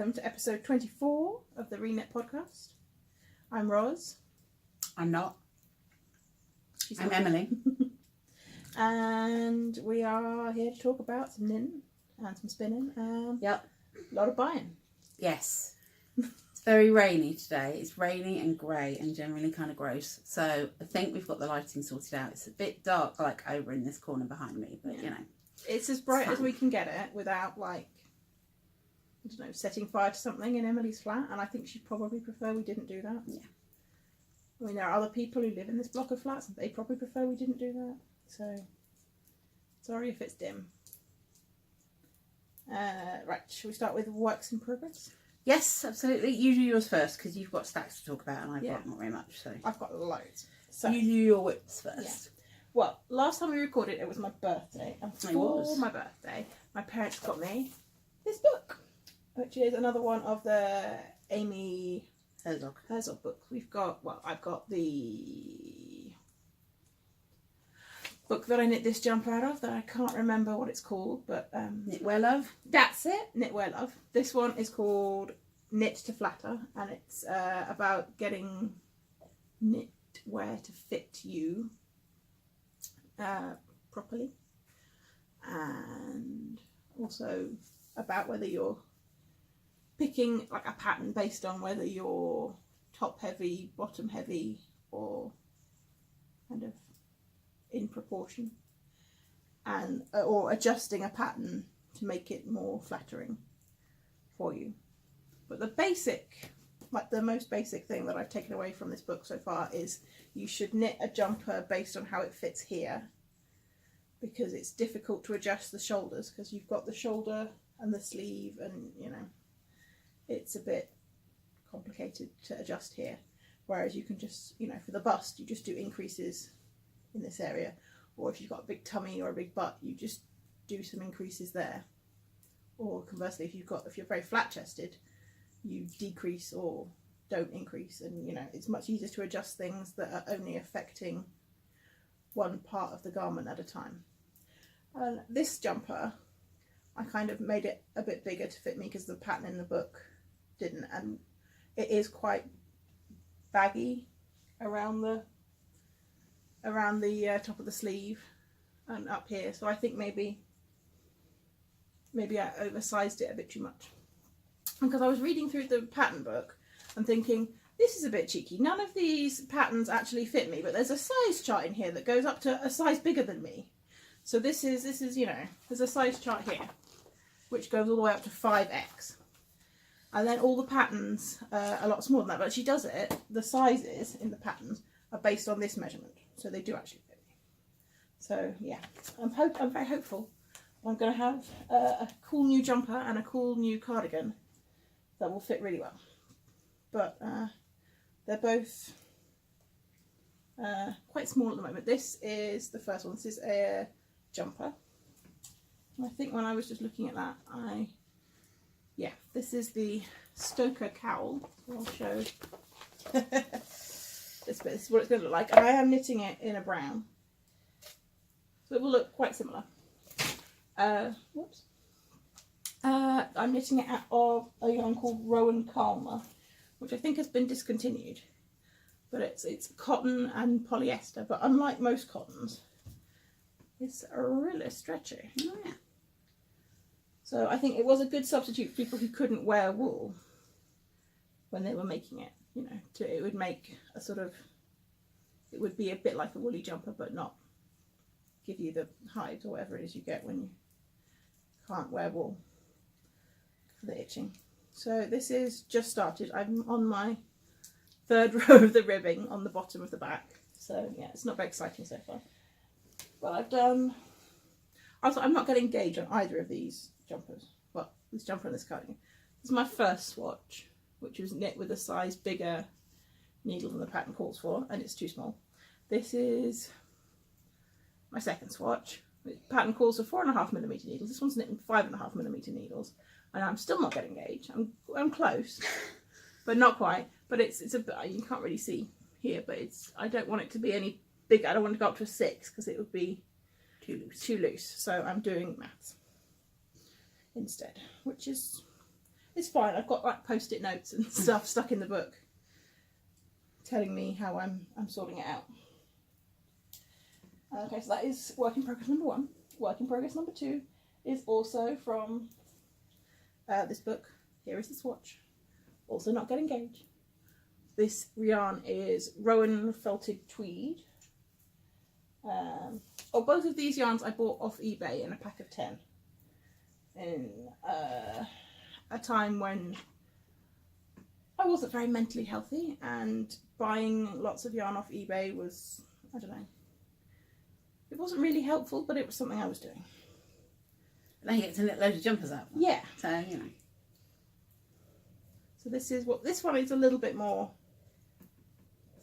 welcome to episode 24 of the Reknit podcast. I'm Roz. I'm not. I'm Emily. And we are here to talk about some knitting and some spinning and Yep. a lot of buying. Yes. It's very rainy today. It's rainy and grey and generally kind of gross. So I think we've got the lighting sorted out. It's a bit dark, like over in this corner behind me, but you know. It's as bright as we can get it without, like, I don't know, setting fire to something in Emily's flat, and I think she'd probably prefer we didn't do that. Yeah. I mean, there are other people who live in this block of flats, and they probably prefer we didn't do that. So, sorry if it's dim. Right, shall we start with works in progress? Yes, absolutely. You do yours first, because you've got stacks to talk about, and I've got not very much. So I've got loads. So you do your whips first. Yeah. Well, last time we recorded, it was my birthday, and for my birthday, my parents got me this book, which is another one of the Amy Herzog books. I've got the book that I knit this jumper out of that I can't remember what it's called, but Knitwear Love. That's it, Knitwear Love. This one is called Knit to Flatter, and it's about getting knitwear to fit you properly, and also about whether you're picking like a pattern based on whether you're top heavy, bottom heavy, or kind of in proportion, and or adjusting a pattern to make it more flattering for you. But the basic, like the most basic thing that I've taken away from this book so far is you should knit a jumper based on how it fits here, because it's difficult to adjust the shoulders because you've got the shoulder and the sleeve, and you know it's a bit complicated to adjust here, whereas you can just, you know, for the bust you just do increases in this area, or if you've got a big tummy or a big butt you just do some increases there, or conversely if you're very flat chested you decrease or don't increase, and you know it's much easier to adjust things that are only affecting one part of the garment at a time. And this jumper I kind of made it a bit bigger to fit me because the pattern in the book didn't, and it is quite baggy around the top of the sleeve and up here, so I think maybe I oversized it a bit too much. Because I was reading through the pattern book and thinking, this is a bit cheeky. None of these patterns actually fit me, but there's a size chart in here that goes up to a size bigger than me. So this is you know, there's a size chart here, which goes all the way up to 5X. And then all the patterns are a lot smaller than that, but she does it, the sizes in the patterns are based on this measurement. So they do actually fit me. So yeah, I'm very hopeful. I'm going to have a cool new jumper and a cool new cardigan that will fit really well. But they're both quite small at the moment. This is the first one. This is a jumper. And I think when I was just looking at that, this is the Stoker Cowl. I'll show this bit. This is what it's going to look like. And I am knitting it in a brown, so it will look quite similar. I'm knitting it out of a yarn called Rowan Calmer, which I think has been discontinued, but it's cotton and polyester, but unlike most cottons it's really stretchy. Oh, yeah. So I think it was a good substitute for people who couldn't wear wool when they were making it, you know, it would make a sort of, it would be a bit like a woolly jumper but not give you the hives or whatever it is you get when you can't wear wool for the itching. So this is just started. I'm on my third row of the ribbing on the bottom of the back. So yeah, it's not very exciting so far. But I've done, also I'm not getting gauge on either of these jumpers. Well, this jumper and this cardigan. This is my first swatch, which was knit with a size bigger needle than the pattern calls for, and it's too small. This is my second swatch. The pattern calls for 4.5mm needles. This one's knit in 5.5mm needles, and I'm still not getting gauge. I'm close, but not quite. But it's a bit, you can't really see here, but I don't want it to be any bigger. I don't want to go up to a 6 because it would be too loose. So I'm doing maths instead, which is It's fine. I've got like post-it notes and stuff stuck in the book telling me how I'm sorting it out. Okay, so that is work in progress number 1. Work in progress number 2 is also from this book. Here is the swatch. Also not getting engaged. This yarn is Rowan Felted Tweed. Both of these yarns I bought off eBay in a pack of 10. In a time when I wasn't very mentally healthy, and buying lots of yarn off eBay was, I don't know, it wasn't really helpful, but it was something I was doing. Then you get to knit loads of jumpers out. Yeah. So, you know. So this is what, this one is a little bit more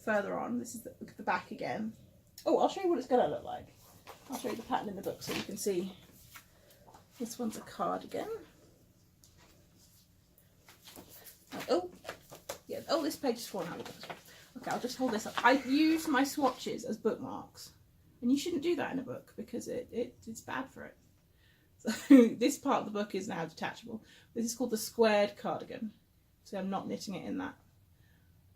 further on. This is the back again. Oh, I'll show you what it's going to look like. I'll show you the pattern in the book so you can see. This one's a cardigan. Oh, yeah. Oh, this page is falling out of the book. Okay, I'll just hold this up. I use my swatches as bookmarks, and you shouldn't do that in a book because it's bad for it. So this part of the book is now detachable. This is called the squared cardigan. So I'm not knitting it in that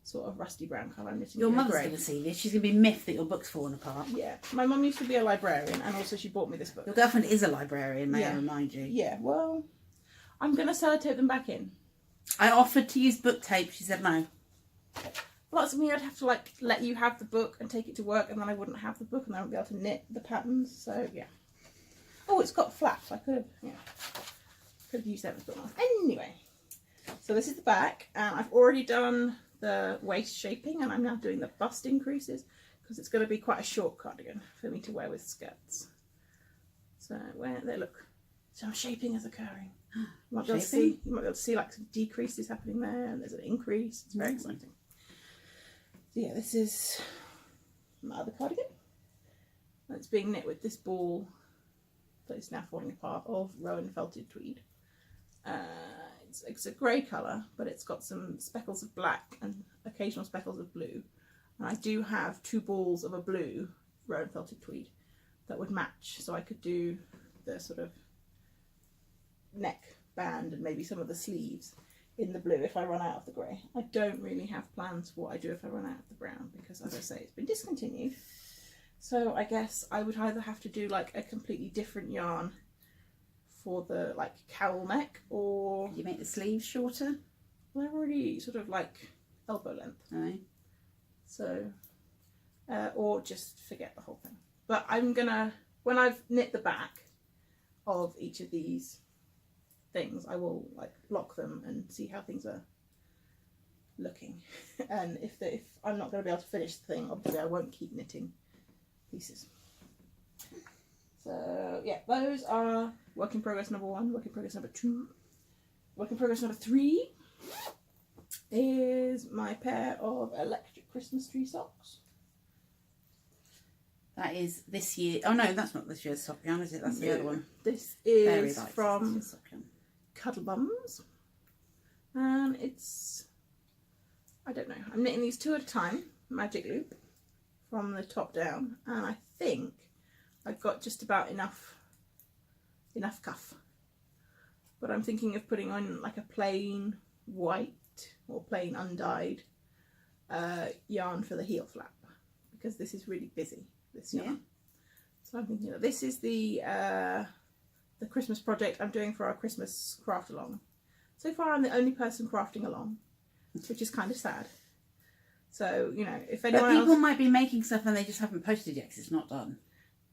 sort of rusty brown colour. I'm knitting Your it in mother's grey. going to see this. She's going to be miffed that your book's fallen apart. Yeah, my mum used to be a librarian, and also she bought me this book. Your girlfriend is a librarian, may I Yeah. remind you. Yeah, well, I'm going to sellotape them back in. I offered to use book tape. She said no. Well, that's me. I'd have to like let you have the book and take it to work, and then I wouldn't have the book, and I wouldn't be able to knit the patterns. So yeah. Oh, it's got flaps. I could have used that as bookmarks. Anyway, so this is the back, and I've already done the waist shaping, and I'm now doing the bust increases because it's going to be quite a short cardigan for me to wear with skirts. So where they look, some shaping is occurring. You might be able to see like some decreases happening there, and there's an increase. It's very exciting. So yeah, this is my other cardigan. And it's being knit with this ball that is now falling apart of Rowan Felted Tweed. It's a grey colour, but it's got some speckles of black and occasional speckles of blue. And I do have 2 balls of a blue Rowan Felted Tweed that would match, so I could do the sort of neck band and maybe some of the sleeves in the blue if I run out of the grey. I don't really have plans for what I do if I run out of the brown because, as I say, it's been discontinued. So I guess I would either have to do like a completely different yarn for the like cowl neck, or You make the sleeves shorter. they're already sort of like elbow length. Right. So, or just forget the whole thing. But I'm gonna, when I've knit the back of each of these things, I will like lock them and see how things are looking. And if I'm not going to be able to finish the thing, obviously I won't keep knitting pieces. So yeah, those are work in progress number 1, work in progress number 2. Work in progress number 3 is my pair of electric Christmas tree socks. That is this year. Oh no, that's not this year's sock yarn, is it? That's the other one. This Very is light from this sock yarn. Cuddlebums, and it's, I don't know, I'm knitting these 2 at a time, magic loop from the top down, and I think I've got just about enough cuff, but I'm thinking of putting on like a plain white or plain undyed yarn for the heel flap, because this is really busy, this yarn. Yeah. So I'm thinking that this is the Christmas project I'm doing for our Christmas craft along. So far I'm the only person crafting along, which is kind of sad. So, you know, if anyone But people else... might be making stuff and they just haven't posted yet because it's not done.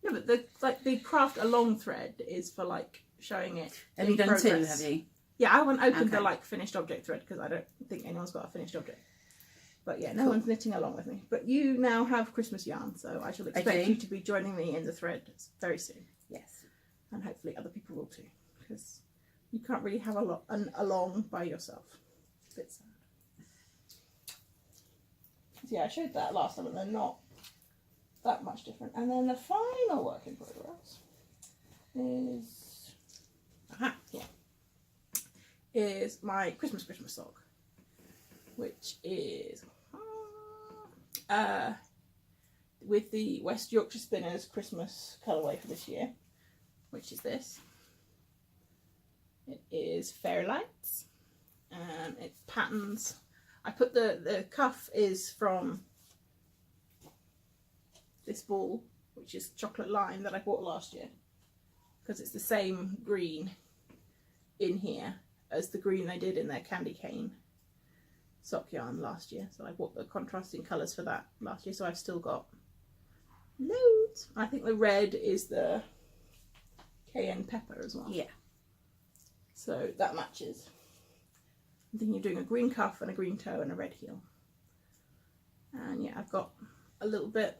No, but the craft along thread is for like showing it. Have you done progress. 2, have you? Yeah, I haven't opened the Okay. like finished object thread because I don't think anyone's got a finished object. But yeah, no one's knitting along with me. But you now have Christmas yarn, so I shall expect do. you to be joining me in the thread very soon. Yes. And hopefully other people will too, because you can't really have an along by yourself. It's a bit sad. So yeah, I showed that last time, and they're not that much different. And then the final work in progress is my Christmas sock, which is with the West Yorkshire Spinners Christmas colourway for this year, which is this. It is Fairy Lights, It patterns. I put the cuff is from this ball, which is chocolate lime that I bought last year, because it's the same green in here as the green they did in their candy cane sock yarn last year. So I bought the contrasting colours for that last year, so I've still got loads. I think the red is the cayenne pepper as well. Yeah. So that matches. I think you're doing a green cuff and a green toe and a red heel. And yeah, I've got a little bit,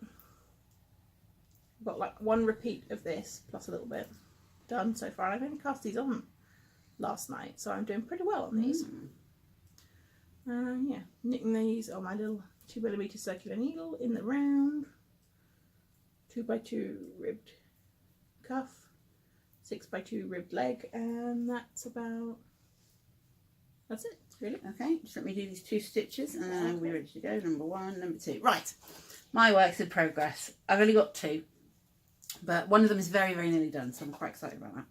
I've got like one repeat of this plus a little bit done so far. I've only cast these on last night, so I'm doing pretty well on these. Yeah, knitting these on my little 2mm circular needle in the round, 2x2 ribbed cuff, 6x2 ribbed leg, and that's it really. Okay, just let me do these 2 stitches and then we're ready to go. Number 1, number 2. Right, my work's in progress. I've only got 2, but one of them is very, very nearly done, so I'm quite excited about that.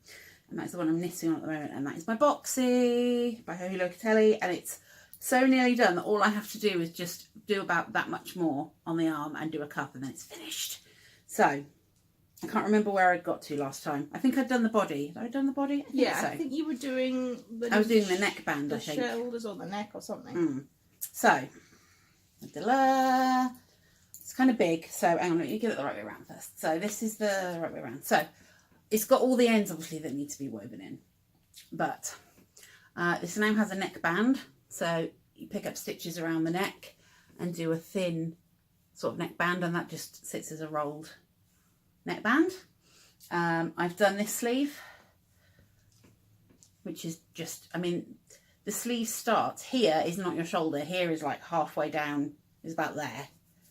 And that's the one I'm knitting on at the moment, and that is my Boxy by Hohi Locatelli, and it's so nearly done that all I have to do is just do about that much more on the arm and do a cuff, and then it's finished. So I can't remember where I got to last time. I think I'd done the body. Had I done the body? I think so. I think you were doing I was doing the neckband, I the think. shoulders or the neck or something. So, it's kind of big. So, hang on, let me get it the right way around first. So, this is the right way around. So, it's got all the ends, obviously, that need to be woven in. But this now has a neckband. So, you pick up stitches around the neck and do a thin sort of neckband, and that just sits as a rolled neckband. I've done this sleeve, which is just, I mean, the sleeve starts here is not your shoulder, here is like halfway down, is about there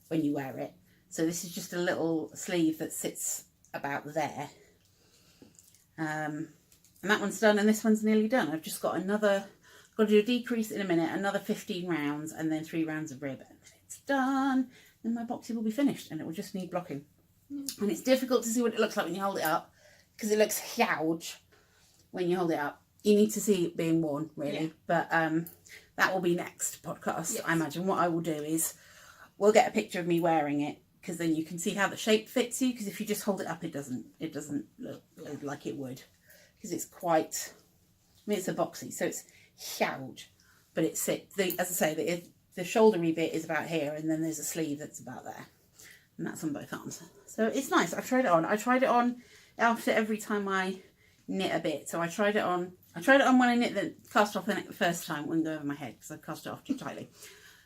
when you wear it. So this is just a little sleeve that sits about there. And that one's done, and this one's nearly done. I've just got another, got to do a decrease in a minute, another 15 rounds, and then 3 rounds of rib, and then it's done. Then my Boxy will be finished, and it will just need blocking. And it's difficult to see what it looks like when you hold it up, because it looks huge when you hold it up. You need to see it being worn, really. Yeah. But that will be next podcast. Yes. I imagine what I will do is we'll get a picture of me wearing it, because then you can see how the shape fits you. Because if you just hold it up, it doesn't look like it would, because it's quite. I mean, it's a Boxy, so it's huge, but it's as I say, the shouldery bit is about here, and then there's a sleeve that's about there, and that's on both arms. So it's nice. I've tried it on. I tried it on after every time I knit a bit. So I tried it on when I knit the cast off the neck the first time. It wouldn't go over my head because I cast it off too tightly.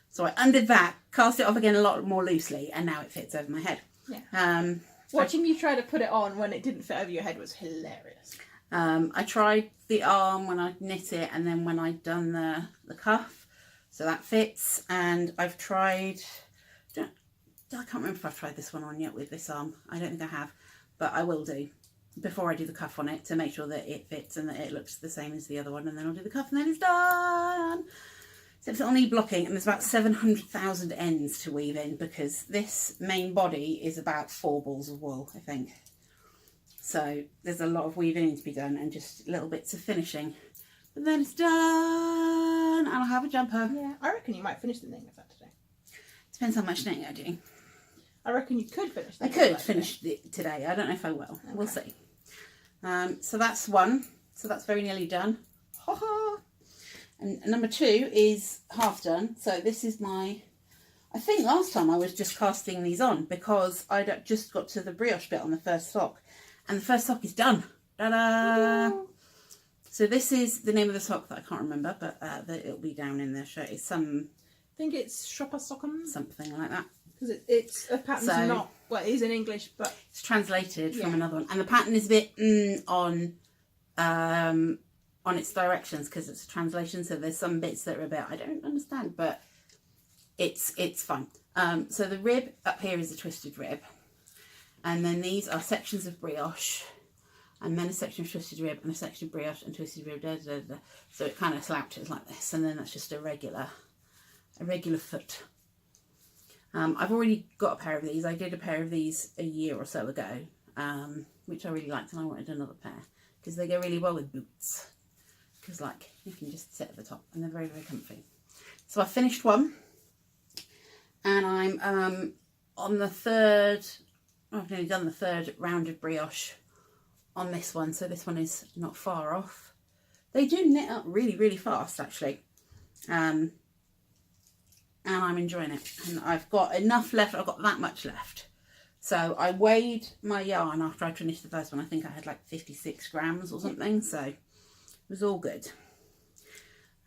So I undid that, cast it off again a lot more loosely, and now it fits over my head. Yeah. Watching you try to put it on when it didn't fit over your head was hilarious. I tried the arm when I knit it, and then when I'd done the cuff, so that fits. And I've tried, I can't remember if I've tried this one on yet with this arm. I don't think I have, but I will do before I do the cuff on it to make sure that it fits and that it looks the same as the other one, and then I'll do the cuff and then it's done. So it'll need blocking, and there's about 700,000 ends to weave in, because this main body is about 4 balls of wool, I think. So there's a lot of weaving to be done and just little bits of finishing. But then it's done, and I'll have a jumper. Yeah, I reckon you might finish the knitting of that today. Depends how much knitting I do. I reckon you could finish the I could finish it today. I don't know if I will. Okay. We'll see. So that's one. So that's very nearly done. Ha ha. And number 2 is half done. So this is my, I think last time I was just casting these on because I'd just got to the brioche bit on the first sock. And the first sock is done. Ta-da! So this is the name of the sock that I can't remember, but it'll be down in the shirt. It's I think it's Shopper Socken. Something like that. Because it's a pattern's not, well, it is in English, but it's translated from another one. And the pattern is a bit on its directions, because it's a translation. So there's some bits that are a bit, I don't understand, but it's fine. So the rib up here is a twisted rib. And then these are sections of brioche, and then a section of twisted rib, and a section of brioche and twisted rib. So it kind of slouches like this, and then that's just a regular foot. I've already got a pair of these. I did a pair of these a year or so ago, which I really liked, and I wanted another pair because they go really well with boots. because like you can just sit at the top and they're very, very comfy. So I finished one, and I'm on the third. I've nearly done the third round of brioche on this one, so this one is not far off. They do knit up really, really fast actually, and I'm enjoying it. And I've got enough left. I've got that much left. So I weighed my yarn after I finished the first one. I think I had like 56 grams or something, so it was all good.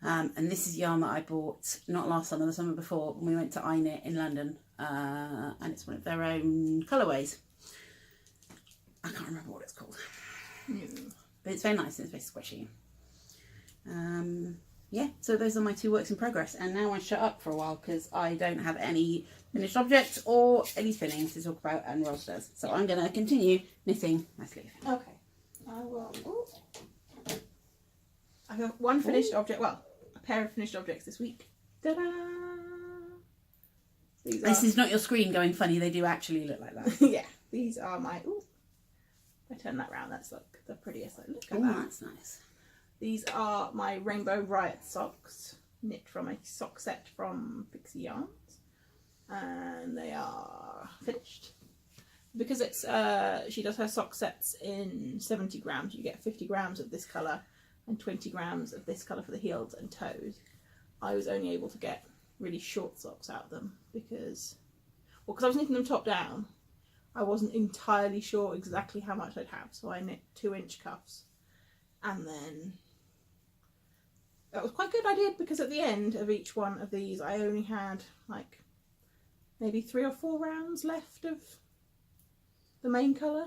And this is yarn that I bought not last summer, the summer before, when we went to iKnit in London, and it's one of their own colourways. I can't remember what it's called, but it's very nice and it's very squishy. Yeah, so those are my 2 works in progress, and now I shut up for a while because I don't have any finished objects or any spinning to talk about, and Roz does. So I'm going to continue knitting my sleeve. Okay, I will. Ooh. I got one finished object. Well, a pair of finished objects this week. Ta-da! This is not your screen going funny. They do actually look like that. Yeah, these are my. Ooh, if I turn that round, that's like the prettiest. Like, look at that. That's nice. These are my Rainbow Riot socks, knit from a sock set from Pixie Yarns, and they are finished. Because it's she does her sock sets in 70 grams. You get 50 grams of this colour and 20 grams of this colour for the heels and toes. I was only able to get really short socks out of them because I was knitting them top down. I wasn't entirely sure exactly how much I'd have, so I knit 2-inch cuffs, and then that was quite good. I did, because at the end of each one of these I only had like maybe 3 or 4 rounds left of the main colour,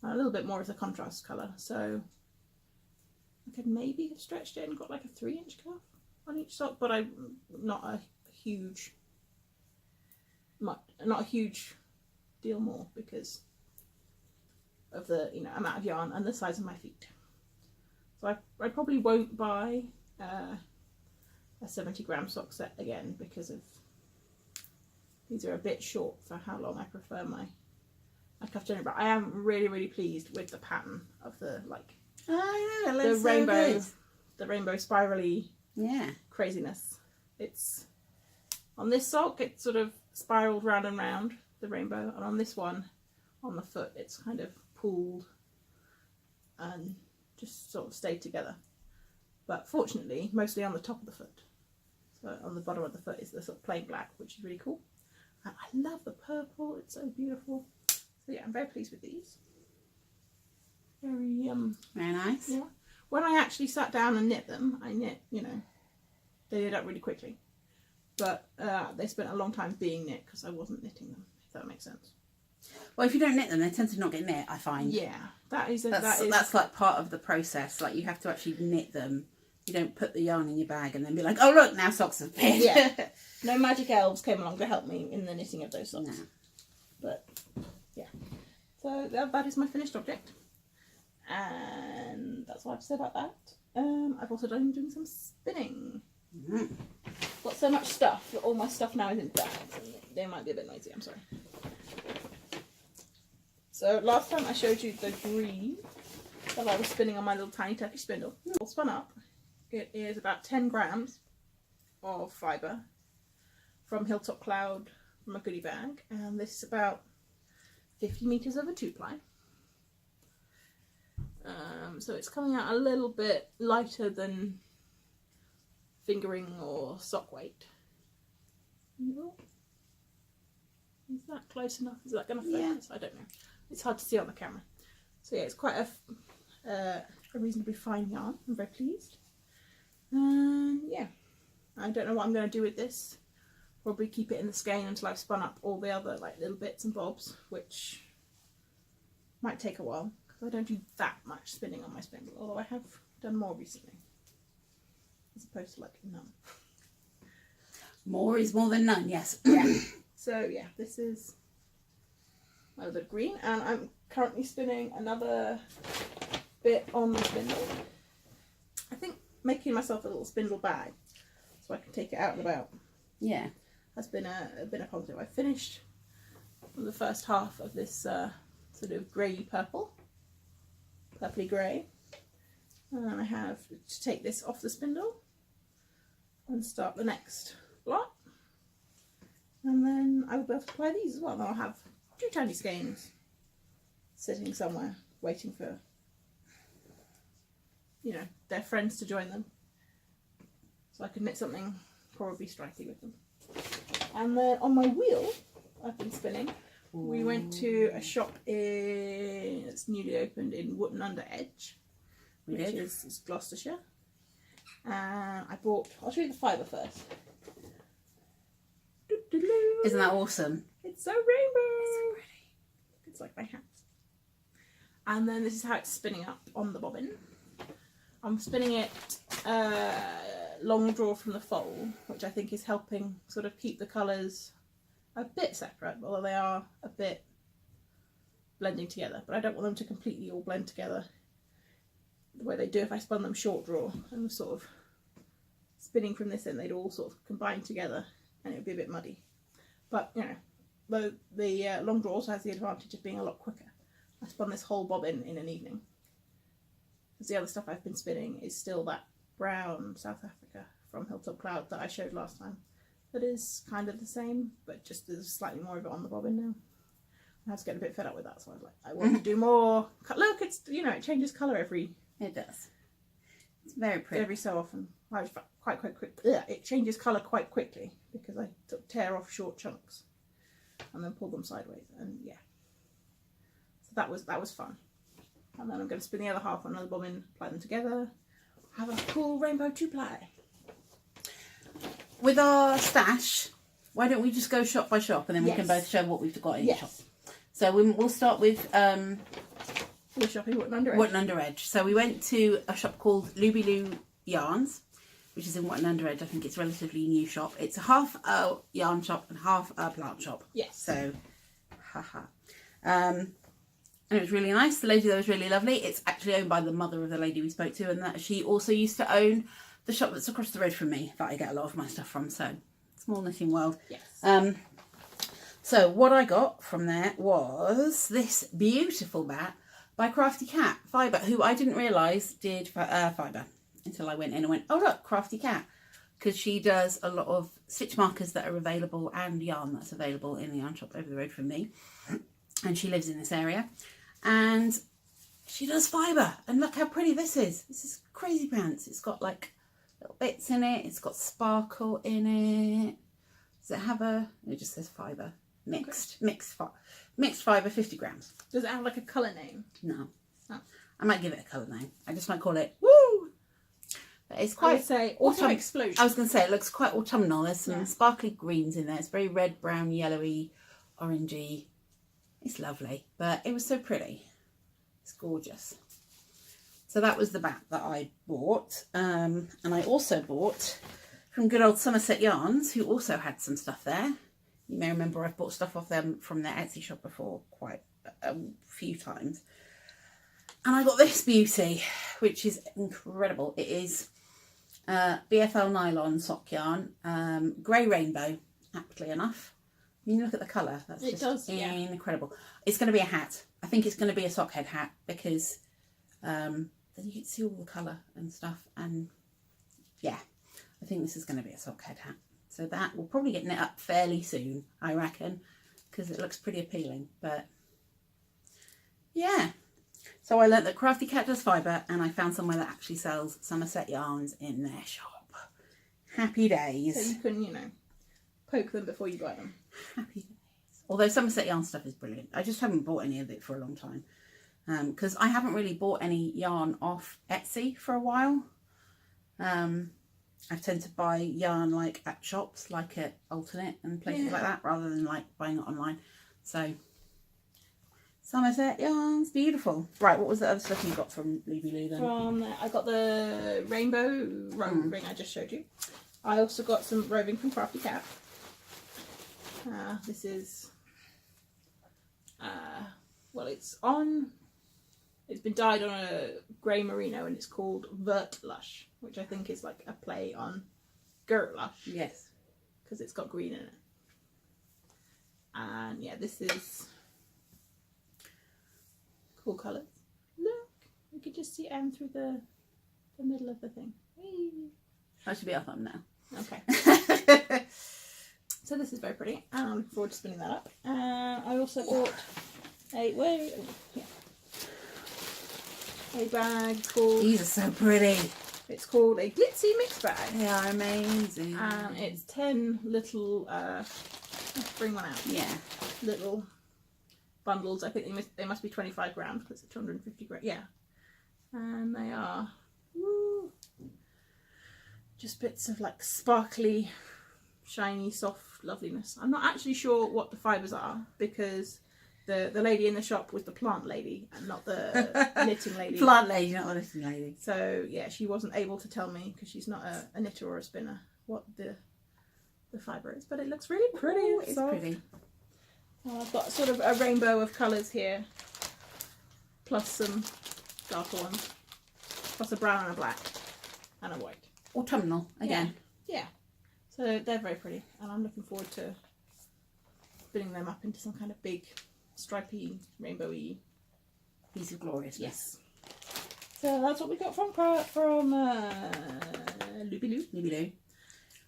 a little bit more as a contrast colour, so I could maybe have stretched it and got like a 3-inch cuff on each sock, but I'm not a huge deal more because of the amount of yarn and the size of my feet. So I probably won't buy a 70 gram sock set again because of these are a bit short for how long I prefer my cuff journey. But I am really, really pleased with the pattern of the the rainbow, the rainbow spirally craziness. It's on this sock, it's sort of spiraled round and round the rainbow, and on this one, on the foot, it's kind of pooled and just sort of stayed together. But fortunately, mostly on the top of the foot. So on the bottom of the foot is the sort of plain black, which is really cool. And I love the purple; it's so beautiful. So yeah, I'm very pleased with these. Very nice. Yeah. When I actually sat down and knit them, I knit, they knit up really quickly. But they spent a long time being knit because I wasn't knitting them, if that makes sense. Well, if you don't knit them, they tend to not get knit, I find. Yeah, that's like part of the process. Like, you have to actually knit them. You don't put the yarn in your bag and then be like, oh look, now socks have appeared. Yeah. No magic elves came along to help me in the knitting of those socks. No. But yeah, so that is my finished object, and that's what I have to say about that. I've also doing some spinning. Got so much stuff that all my stuff now is in bags, and they might be a bit noisy, I'm sorry. So last time I showed you the green that I was spinning on my little tiny Turkish spindle. All spun up. It is about 10 grams of fibre from Hilltop Cloud from a goodie bag, and this is about 50 metres of a 2-ply. So it's coming out a little bit lighter than fingering or sock weight. Is that close enough? Is that going to focus? Yeah. I don't know. It's hard to see on the camera. So yeah, it's quite a reasonably fine yarn. I'm very pleased. Yeah, I don't know what I'm going to do with this. Probably keep it in the skein until I've spun up all the other little bits and bobs, which might take a while because I don't do that much spinning on my spindle, although I have done more recently, as opposed to none. More is more than none, yes. Yeah. So yeah, this is my little bit of green, and I'm currently spinning another bit on the spindle. I think making myself a little spindle bag so I can take it out and about. Yeah, has been a positive. I finished the first half of this sort of grey purpley grey, And I have to take this off the spindle and start the next lot. And then I will be able to apply these as well. And I'll have 2 tiny skeins sitting somewhere waiting for, you know, their friends to join them. So I can knit something probably striky with them. And then on my wheel, I've been spinning. We went to a shop it's newly opened in Wootton Under Edge, which is Gloucestershire. I bought, I'll show you the fibre first. Isn't that awesome? It's so rainbow. It's so pretty. It's like my hat. And then this is how it's spinning up on the bobbin. I'm spinning it long draw from the fold, which I think is helping sort of keep the colours a bit separate, although they are a bit blending together. But I don't want them to completely all blend together the way they do if I spun them short draw and was sort of spinning from this end. They'd all sort of combine together and it would be a bit muddy. But you know, the long draw also has the advantage of being a lot quicker. I spun this whole bobbin in an evening, because the other stuff I've been spinning is still that brown South Africa from Hilltop Cloud that I showed last time. That is kind of the same, but just there's slightly more of it on the bobbin now. I was getting a bit fed up with that, so I was like, I want to do more. Look, it's, you know, it changes colour every. It does. It's very pretty. Every so often. I was quite quick. It changes colour quite quickly because I tear off short chunks and then pull them sideways, and yeah. So that was fun. And then I'm going to spin the other half on another bobbin, apply them together, have a cool rainbow 2-ply. With our stash, why don't we just go shop by shop, and then we can both show what we've got in the shop. So we'll start with we're shopping Wootton Under Edge. Wootton Under Edge. So we went to a shop called Looby Loo Yarns, which is in Wootton Under Edge. I think it's a relatively new shop. It's half a yarn shop and half a plant shop. Yes. So, haha. And it was really nice. The lady there was really lovely. It's actually owned by the mother of the lady we spoke to, and that she also used to own the shop that's across the road from me that I get a lot of my stuff from. So, small knitting world. Yes. So what I got from there was this beautiful bat by Crafty Cat Fibre, who I didn't realise did fibre until I went in and went, oh look, Crafty Cat, because she does a lot of stitch markers that are available and yarn that's available in the yarn shop over the road from me, and she lives in this area, and she does fibre, and look how pretty this is. This is crazy pants. It's got like little bits in it, it's got sparkle in it. Does it have a, it just says fibre. Mixed fibre, 50 grams. Does it have like a colour name? No. Oh. I might give it a colour name. I just might call it Woo! But it's quite, I would say Autumn Explosion. I was going to say it looks quite autumnal. There's some sparkly greens in there. It's very red, brown, yellowy, orangey. It's lovely, but it was so pretty. It's gorgeous. So that was the bat that I bought. And I also bought from good old Somerset Yarns, who also had some stuff there. You may remember I've bought stuff off them from their Etsy shop before quite a few times. And I got this beauty, which is incredible. It is BFL nylon sock yarn, grey rainbow, aptly enough. I mean, look at the colour. That's just incredible. It's going to be a hat. I think it's going to be a sock head hat, because then you can see all the colour and stuff. And yeah, I think this is going to be a sock head hat. So that will probably get knit up fairly soon, I reckon, because it looks pretty appealing. But yeah, so I learnt that Crafty Cat does fibre, and I found somewhere that actually sells Somerset yarns in their shop. Happy days. So you can, you know, poke them before you buy them. Happy days. Although Somerset yarn stuff is brilliant. I just haven't bought any of it for a long time, because I haven't really bought any yarn off Etsy for a while. I tend to buy yarn like at shops, like at Alterknit and places like that, rather than like buying it online. So Somerset Yarns, beautiful. Right, what was the other stuff you got from Looby Loo then? From there, I got the rainbow ring I just showed you. I also got some roving from Crafty Cat. This is, well, it's been dyed on a grey merino, and it's called Vert Lush, which I think is like a play on Girt Lush. Yes. Because it's got green in it. And yeah, this is cool colours. Look, you can just see Em through the the middle of the thing. Whee! That should be our thumbnail. Okay. So this is very pretty, and I'm looking forward to spinning that up. I also bought a bag called. These are so pretty. It's called a glitzy mix bag. They are amazing. And it's 10 little. Let's bring one out. Yeah. Little bundles. I think they must be 25 grams because it's 250 grams. Yeah. And they are just bits of like sparkly, shiny, soft loveliness. I'm not actually sure what the fibres are because the lady in the shop was the plant lady and not the knitting lady. Plant lady, not the knitting lady. So yeah, she wasn't able to tell me because she's not a knitter or a spinner what the fibre is. But it looks really pretty. Ooh, it's pretty. I've got sort of a rainbow of colours here, plus some darker ones, plus a brown and a black and a white. Autumnal again. Yeah. So they're very pretty, and I'm looking forward to spinning them up into some kind of big, stripy, rainbowy piece of gloriousness. Yes. So that's what we got from Loopy Loo. Loopy Loo.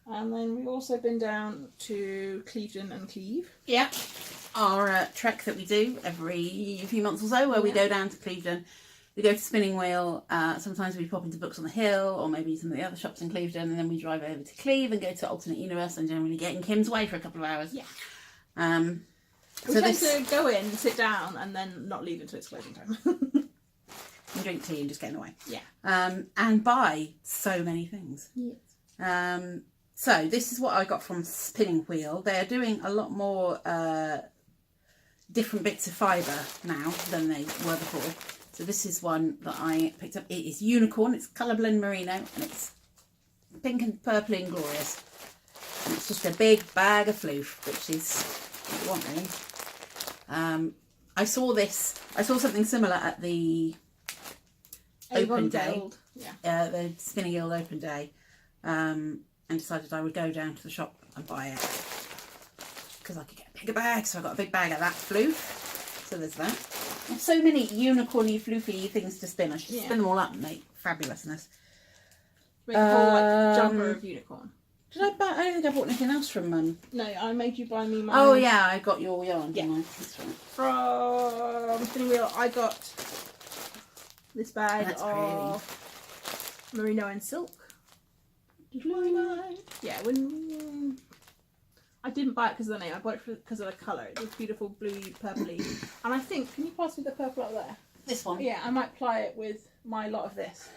And then we've also been down to Clevedon and Cleve. Yeah. Our trek that we do every few months or so, where we go down to Clevedon. We go to Spinning Wheel. Sometimes we pop into Books on the Hill, or maybe some of the other shops in Clevedon, and then we drive over to Cleve and go to Alterknit Universe and generally get in Kim's way for a couple of hours. Yeah. We tend to go in, sit down, and then not leave until it's closing time. And drink tea and just get away. Yeah. And buy so many things. Yes. So this is what I got from Spinning Wheel. They are doing a lot more different bits of fibre now than they were before. So this is one that I picked up. It is unicorn. It's colour blend merino, and it's pink and purpley and glorious. And it's just a big bag of floof, which is what you want really. I saw something similar at the open day. Yeah. The Spinning Guild open day. And decided I would go down to the shop and buy it because I could get a bigger bag. So I got a big bag of that floof. So there's that. There's so many unicorny, floofy things to spin. I should spin them all up and make fabulousness. Make a whole jumper of unicorn. Did I buy? I don't think I bought anything else from. No, I made you buy me my. Oh yeah, I got your yarn. Yeah, didn't I? That's right. From Spinning Wheel, I got this bag of Merino and Silk. Yeah, when I didn't buy it because of the name, I bought it because of the colour. It was beautiful, bluey, purpley. And I think, can you pass me the purple up there? This one? Yeah, I might ply it with my lot of this.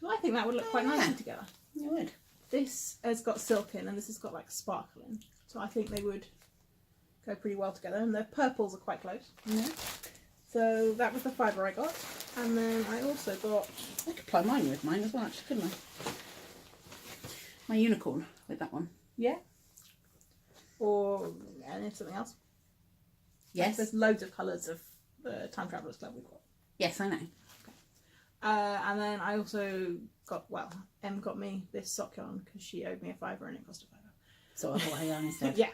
Well, I think that would look quite nicely together. You would. This has got silk in and this has got like sparkle in. So I think they would go pretty well together. And the purples are quite close. Yeah. So that was the fibre I got. And then I also got... I could ply mine with mine as well, actually, couldn't I? My unicorn with that one. Yeah. Or something else. Yes. There's loads of colours of the Time Travellers Club we've got. Yes, I know. Okay. And then I also got, Em got me this sock yarn because she owed me a £5 and it cost a £5. So I bought her yarn instead. Yeah.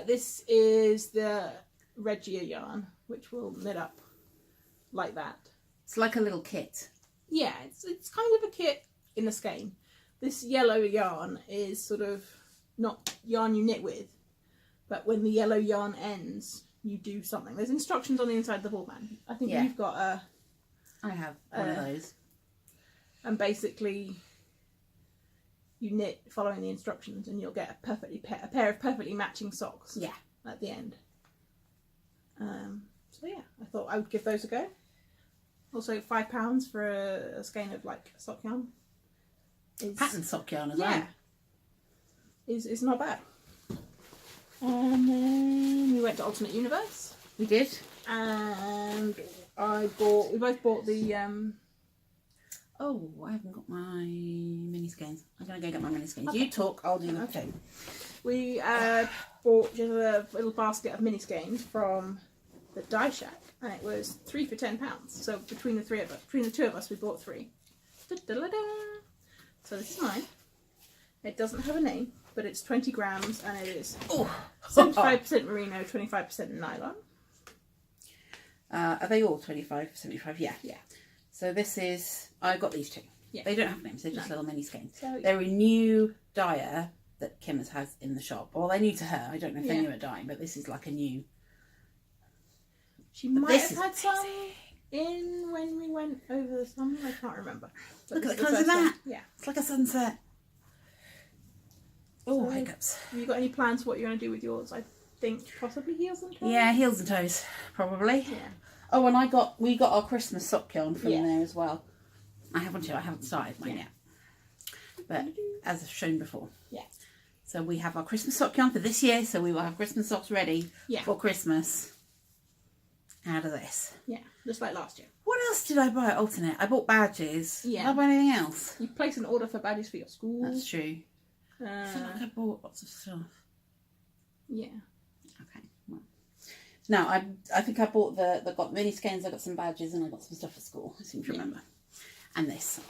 This is the Regia yarn, which will knit up like that. It's like a little kit. Yeah, it's kind of a kit in a skein. This yellow yarn is sort of not yarn you knit with, but when the yellow yarn ends, you do something. There's instructions on the inside of the ball band. I think you've got a... I have one of those. And basically, you knit following the instructions and you'll get a pair of perfectly matching socks at the end. So yeah, I thought I would give those a go. Also £5 for a skein of like sock yarn. Pattern sock yarn as well. It's not bad. And then we went to Alterknit Universe. We did. And we both bought the oh, I haven't got my mini skeins. I'm gonna go get my mini skeins. Okay. You talk, I'll do the thing. We bought just a little basket of mini skeins from the Dye Shack, and it was 3 for £10. So between the two of us, we bought 3. Da-da-da-da. So this is mine. It doesn't have a name, but it's 20 grams and it is 75% merino, 25% nylon. Are they all 25, 75? Yeah. Yeah. So this is, I got these two. Yeah. They don't have names, they're just little mini skeins. So, They're a new dyer that Kim has in the shop. Well, they're new to her. I don't know if they knew at dyeing, but this is like a new. She might have had some in when we went over the summer. I can't remember. But look at the colours of that. Yeah. It's like a sunset. Oh, So, hiccups. Have you got any plans for what you're going to do with yours? I think possibly heels and toes. Yeah, heels and toes, probably. Yeah. Oh, and we got our Christmas sock yarn from there as well. I haven't started mine yet. But as I've shown before. Yeah. So we have our Christmas sock yarn for this year, so we will have Christmas socks ready for Christmas out of this. Yeah, just like last year. What else did I buy at Alterknit? I bought badges. Yeah. Did I buy anything else? You placed an order for badges for your school. That's true. I feel like I bought lots of stuff. Yeah. Okay. Well. No, I think I bought got mini skeins, I got some badges, and I got some stuff for school. I seem to remember. And this.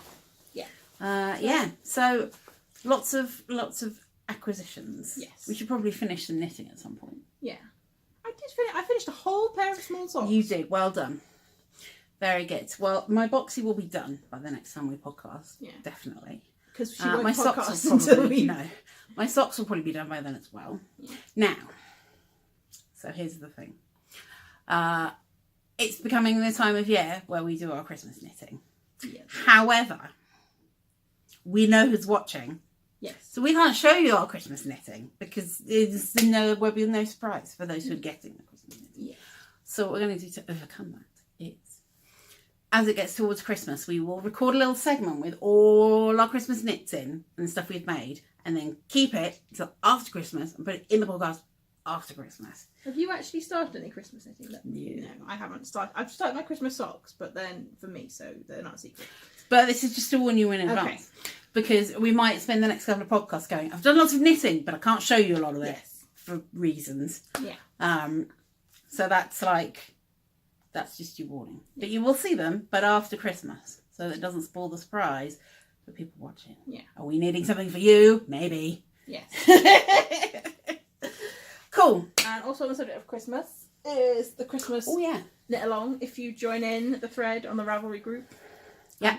Yeah. Yeah. So lots of acquisitions. Yes. We should probably finish some knitting at some point. Yeah. I finished a whole pair of small socks. You did. Well done. Very good. Well, my boxy will be done by the next time we podcast. Yeah. Definitely. Because she won't my podcast socks will until probably, we... No. My socks will probably be done by then as well. Yeah. Now, so here's the thing. It's becoming the time of year where we do our Christmas knitting. Yeah. However, we know who's watching. Yes. So we can't show you our Christmas knitting because there will be no surprise for those who are getting the Christmas knitting. Yeah. So what we're going to do to overcome that is, as it gets towards Christmas, we will record a little segment with all our Christmas knits in and stuff we've made, and then keep it until after Christmas and put it in the podcast after Christmas. Have you actually started any Christmas knitting? No, I haven't started. I've started my Christmas socks, but then for me, so they're not a secret. But this is just to warn you in advance. Because we might spend the next couple of podcasts going, I've done lots of knitting, but I can't show you a lot of it for reasons. Yeah. So that's just your warning. But you will see them, but after Christmas. So that it doesn't spoil the surprise for people watching. Yeah. Are we knitting something for you? Maybe. Yes. Cool. And also on the subject of Christmas is the Christmas knit along. If you join in the thread on the Ravelry group. Yeah.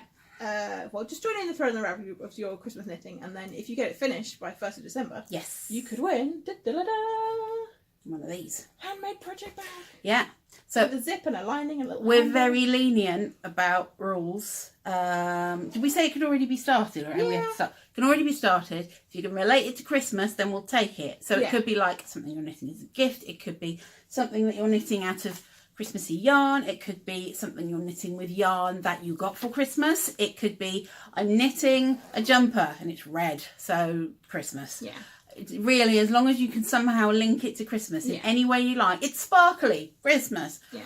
Well, just join in the thread on the Ravelry group of your Christmas knitting, and then if you get it finished by 1st of December, you could win one of these handmade project bag. Yeah. So with a zip and a lining and a little. We're very lenient about rules. Did we say it could already be started, or we have to start? It can already be started. If you can relate it to Christmas, then we'll take it. So it could be like something you're knitting as a gift. It could be something that you're knitting out of Christmassy yarn. It could be something you're knitting with yarn that you got for Christmas. It could be I'm knitting a jumper and it's red, so Christmas. Yeah. Really, as long as you can somehow link it to Christmas in any way you like. It's sparkly, Christmas. Yeah.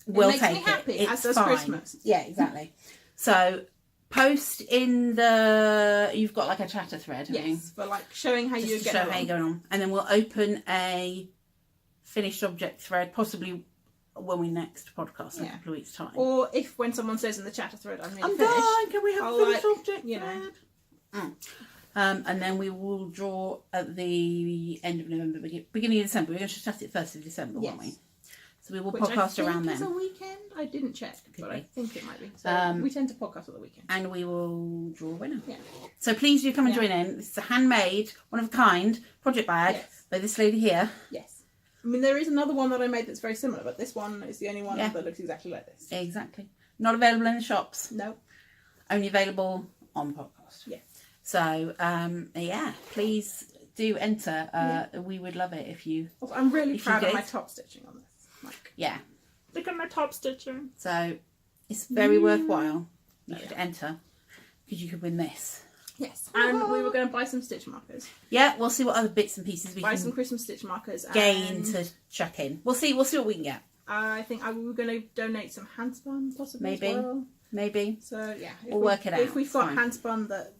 We'll take it. Makes me happy, as does Christmas. Yeah, exactly. So post in you've got like a chatter thread, haven't you? Yes, for like showing how you're going on. And then we'll open a finished object thread, possibly when we next podcast in a couple of weeks' time. Or if when someone says in the chatter thread, I'm finished. Done. Can we have a finished object thread? And then we will draw at the end of November, beginning of December. We're going to chat it 1st of December, won't we? So we will podcast around then. Is a weekend? I didn't check, but I think it might be. So we tend to podcast on the weekend. And we will draw a winner. Yeah. So please do come and join in. This is a handmade, one of a kind project bag by this lady here. Yes. I mean, there is another one that I made that's very similar, but this one is the only one that looks exactly like this. Exactly. Not available in the shops. No. Only available on the podcast. Yeah. So, please do enter. We would love it if you... I'm really proud of my top stitching on this. Look at my top stitching. So, it's very worthwhile. You should enter, because you could win this. Yes. And we were going to buy some stitch markers. Yeah, we'll see what other bits and pieces we can... Buy some Christmas stitch markers. Gain to chuck in. We'll see what we can get. I think we were going to donate some handspun, possibly, as well. Maybe. So we'll work it out. If we've got handspun that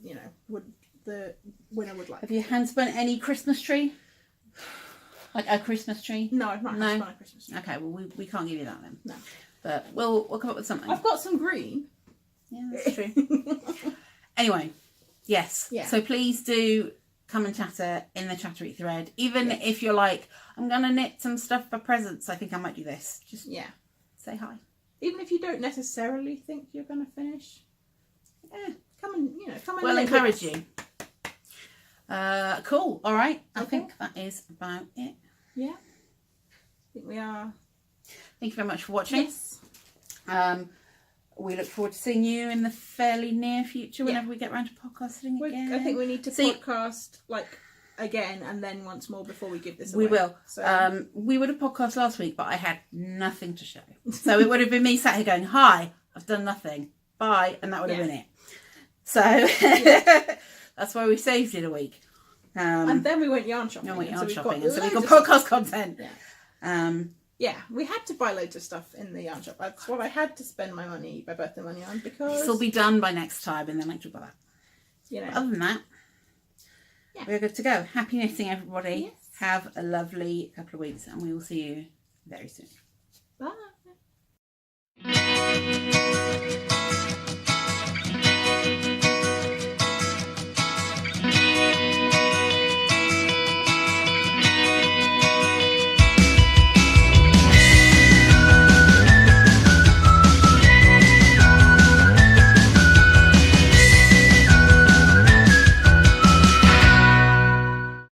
the winner would like. Have you handspun any Christmas tree? Like a Christmas tree? No, I've not handspun a Christmas tree. Okay, well we can't give you that then. No. But we'll come up with something. I've got some green. Yeah, that's true. Anyway, yes. Yeah. So please do come and chatter in the chattery thread. Even if you're like, I'm gonna knit some stuff for presents. I think I might do this. Just say hi. Even if you don't necessarily think you're going to finish, come and We'll live encourage with us. you. Cool. All right. I Okay. think that is about it. Yeah. I think we are. Thank you very much for watching. Yes. We look forward to seeing you in the fairly near future whenever we get around to podcasting again. I think we need to podcast again and then once more before we give this away. We will. So. We would have podcast last week, but I had nothing to show. So it would have been me sat here going, hi, I've done nothing. Bye. And that would have been it. So that's why we saved it a week. And then we went yarn shopping. And we got podcast podcast content. Yeah, we had to buy loads of stuff in the yarn shop. That's what I had to spend my birthday money on because... This will be done by next time and then I can talk about that. Other than that, we're good to go. Happy knitting, everybody. Yes. Have a lovely couple of weeks and we will see you very soon. Bye.